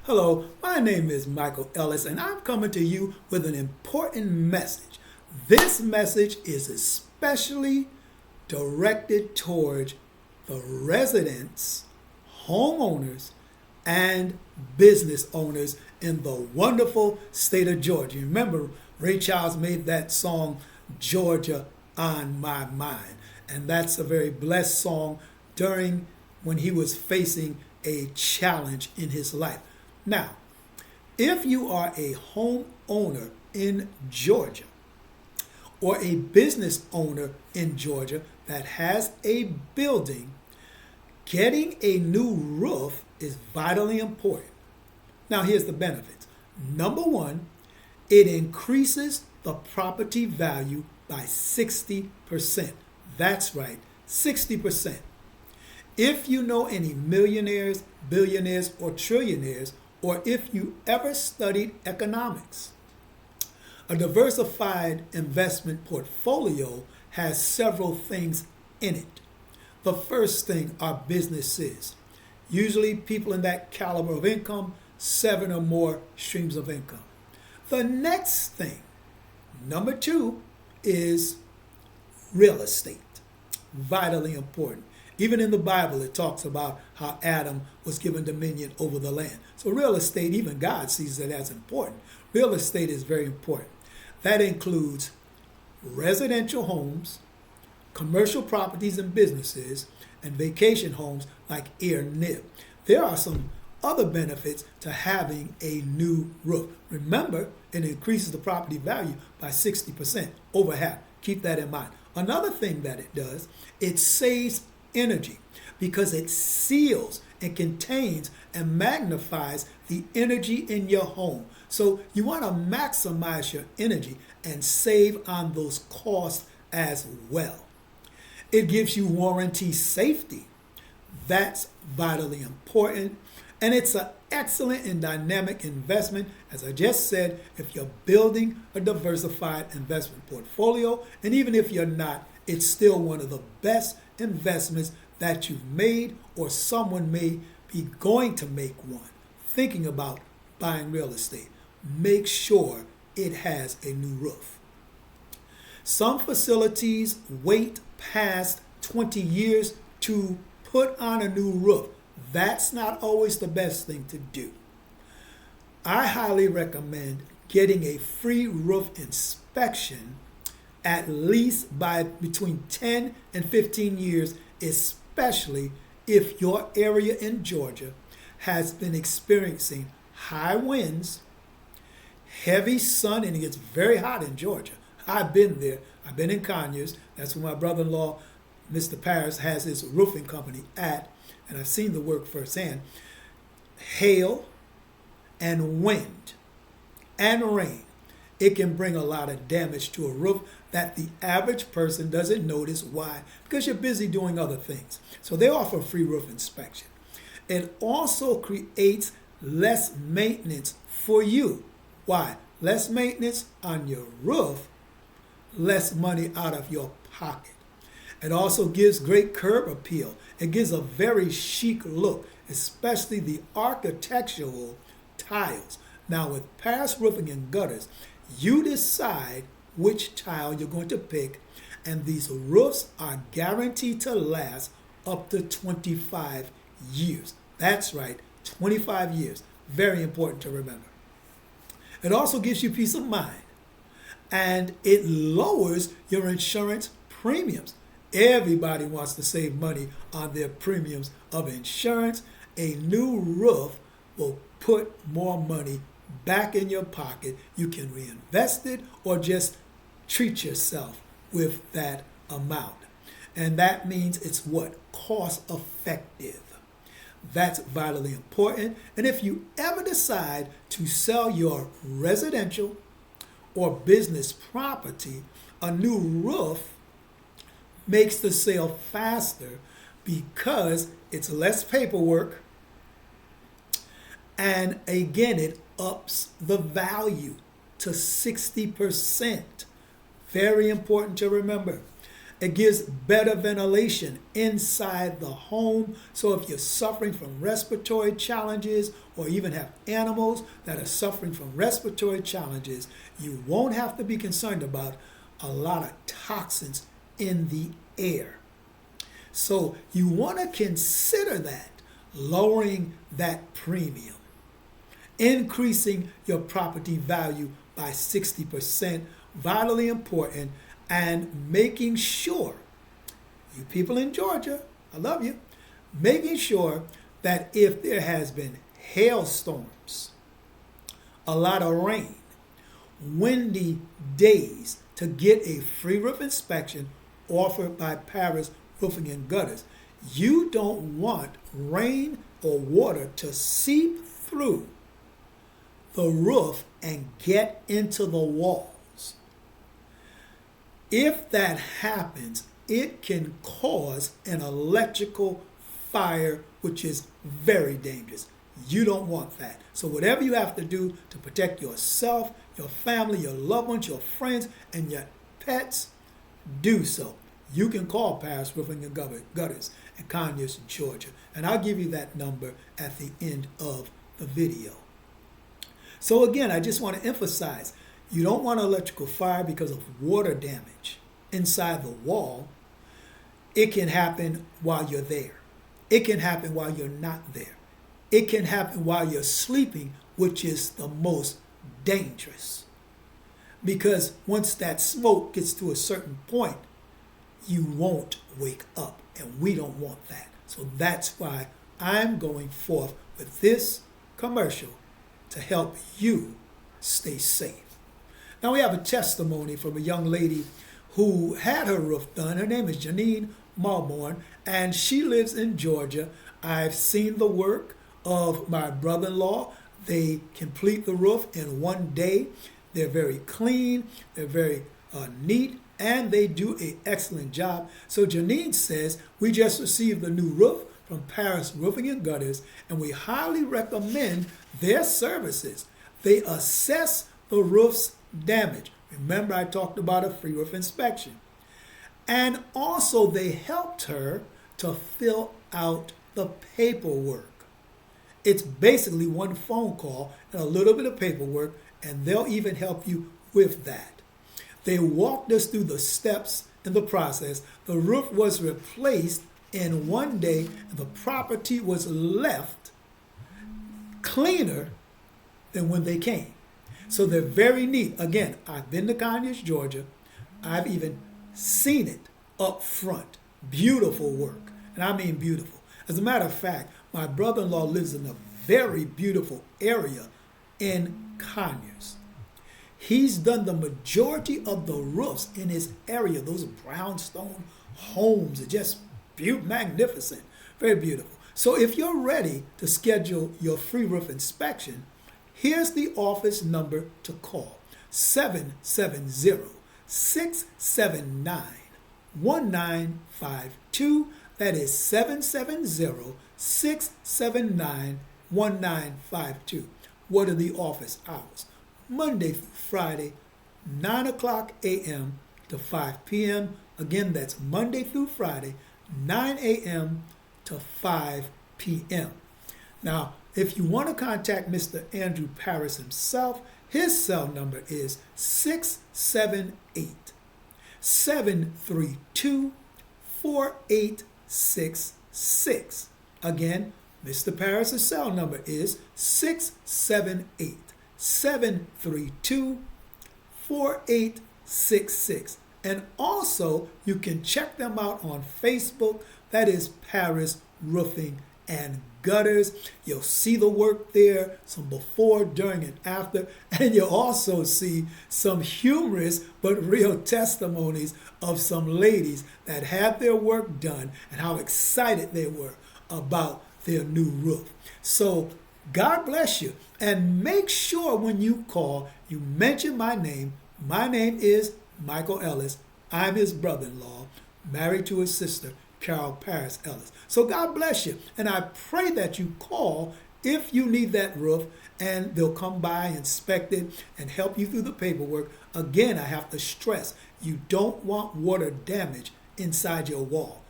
Hello, my name is Michael Ellis, and I'm coming to you with an important message. This message is especially directed towards the residents, homeowners, and business owners in the wonderful state of Georgia. Remember, Ray Charles made that song, Georgia on My Mind. And that's a very blessed song during when he was facing a challenge in his life. Now, if you are a homeowner in Georgia or a business owner in Georgia that has a building, getting a new roof is vitally important. Now, here's the benefits. Number one, it increases the property value by 60%. That's right, 60%. If you know any millionaires, billionaires, or trillionaires, or if you ever studied economics, a diversified investment portfolio has several things in it. The first thing are businesses. Usually people in that caliber of income, 7 or more streams of income. The next thing, number 2, is real estate. Vitally important. Even in the Bible, it talks about how Adam was given dominion over the land. So real estate, even God sees it as important. Real estate is very important. That includes residential homes, commercial properties and businesses, and vacation homes like Air Nib. There are some other benefits to having a new roof. Remember, it increases the property value by 60%, over half. Keep that in mind. Another thing that it does, it saves energy because it seals and contains and magnifies the energy in your home. So you want to maximize your energy and save on those costs as well. It gives you warranty safety. That's vitally important. And it's an excellent and dynamic investment. As I just said, if you're building a diversified investment portfolio, and even if you're not, it's still one of the best investments that you've made or someone may be going to make one, thinking about buying real estate. Make sure it has a new roof. Some facilities wait past 20 years to put on a new roof. That's not always the best thing to do. I highly recommend getting a free roof inspection at least by between 10 and 15 years, especially if your area in Georgia has been experiencing high winds, heavy sun, and it gets very hot in Georgia. I've been there. I've been in Conyers. That's where my brother-in-law, Mr. Paris, has his roofing company at, and I've seen the work firsthand. Hail and wind and rain. It can bring a lot of damage to a roof that the average person doesn't notice. Why? Because you're busy doing other things. So they offer a free roof inspection. It also creates less maintenance for you. Why? Less maintenance on your roof, less money out of your pocket. It also gives great curb appeal. It gives a very chic look, especially the architectural tiles. Now with Paris Roofing and Gutters, you decide which tile you're going to pick, and these roofs are guaranteed to last up to 25 years. That's right, 25 years. Very important to remember. It also gives you peace of mind, and it lowers your insurance premiums. Everybody wants to save money on their premiums of insurance. A new roof will put more money back in your pocket. You can reinvest it or just treat yourself with that amount. And that means it's what? Cost effective. That's vitally important. And if you ever decide to sell your residential or business property, a new roof makes the sale faster because it's less paperwork, and again, it ups the value to 60%. Very important to remember. It gives better ventilation inside the home. So if you're suffering from respiratory challenges or even have animals that are suffering from respiratory challenges, you won't have to be concerned about a lot of toxins in the air. So you want to consider that, lowering that premium, increasing your property value by 60%, vitally important, and making sure, you people in Georgia, I love you, making sure that if there has been hailstorms, a lot of rain, windy days, to get a free roof inspection offered by Paris Roofing and Gutters. You don't want rain or water to seep through the roof and get into the walls. If that happens, it can cause an electrical fire, which is very dangerous. You don't want that. So whatever you have to do to protect yourself, your family, your loved ones, your friends, and your pets, do so. You can call Paris Roofing and Gutters in Conyers, Georgia. And I'll give you that number at the end of the video. So again, I just want to emphasize, you don't want an electrical fire because of water damage inside the wall. It can happen while you're there. It can happen while you're not there. It can happen while you're sleeping, which is the most dangerous. Because once that smoke gets to a certain point, you won't wake up, and we don't want that. So that's why I'm going forth with this commercial to help you stay safe. Now we have a testimony from a young lady who had her roof done. Her name is Janine Marborn, and she lives in Georgia. I've seen the work of my brother-in-law. They complete the roof in one day. They're very clean, they're very neat, and they do an excellent job. So Janine says, we just received the new roof from Paris Roofing and Gutters, and we highly recommend their services. They assess the roof's damage. Remember, I talked about a free roof inspection. And also they helped her to fill out the paperwork. It's basically one phone call and a little bit of paperwork, and they'll even help you with that. They walked us through the steps in the process. The roof was replaced in one day, and the property was left cleaner than when they came. So they're very neat. Again, I've been to Conyers, Georgia. I've even seen it up front. Beautiful work. And I mean beautiful. As a matter of fact, my brother-in-law lives in a very beautiful area in Conyers. He's done the majority of the roofs in his area. Those brownstone homes are just magnificent. Very beautiful. So if you're ready to schedule your free roof inspection, here's the office number to call: 770-679-1952. That is 770-679-1952. What are the office hours? Monday through Friday, 9 o'clock a.m. to 5 p.m. Again, that's Monday through Friday, 9 a.m. to 5 p.m. Now, if you want to contact Mr. Andrew Paris himself, his cell number is 678-732-4866. Again, Mr. Paris' cell number is 678-732-4866. And also, you can check them out on Facebook. That is Paris Roofing and Gutters. You'll see the work there, some before, during, and after. And you'll also see some humorous but real testimonies of some ladies that had their work done and how excited they were about their new roof. So God bless you. And make sure when you call, you mention my name. My name is Michael Ellis. I'm his brother-in-law, married to his sister, Carol Paris Ellis. So God bless you. And I pray that you call if you need that roof, and they'll come by, inspect it, and help you through the paperwork. Again, I have to stress, you don't want water damage inside your wall.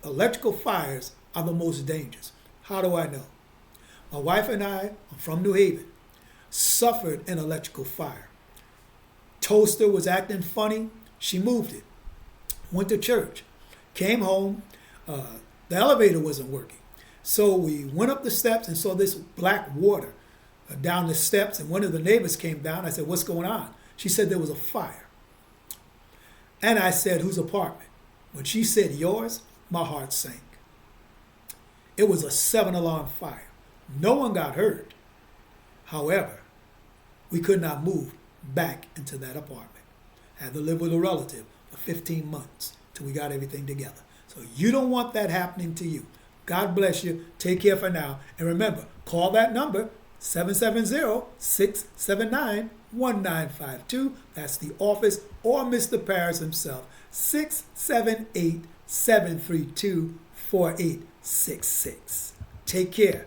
Electrical fires are the most dangerous. How do I know? My wife and I are from New Haven, suffered an electrical fire. Toaster was acting funny. She moved it. Went to church. Came home. The elevator wasn't working. So we went up the steps and saw this black water down the steps. And one of the neighbors came down. I said, what's going on? She said there was a fire. And I said, whose apartment? When she said yours, my heart sank. It was a 7-alarm fire. No one got hurt. However, we could not move back into that apartment. Had to live with a relative for 15 months till we got everything together. So you don't want that happening to you. God bless you. Take care for now. And remember, call that number, 770-679-1952. That's the office, or Mr. Paris himself, 678-732-4866. Take care.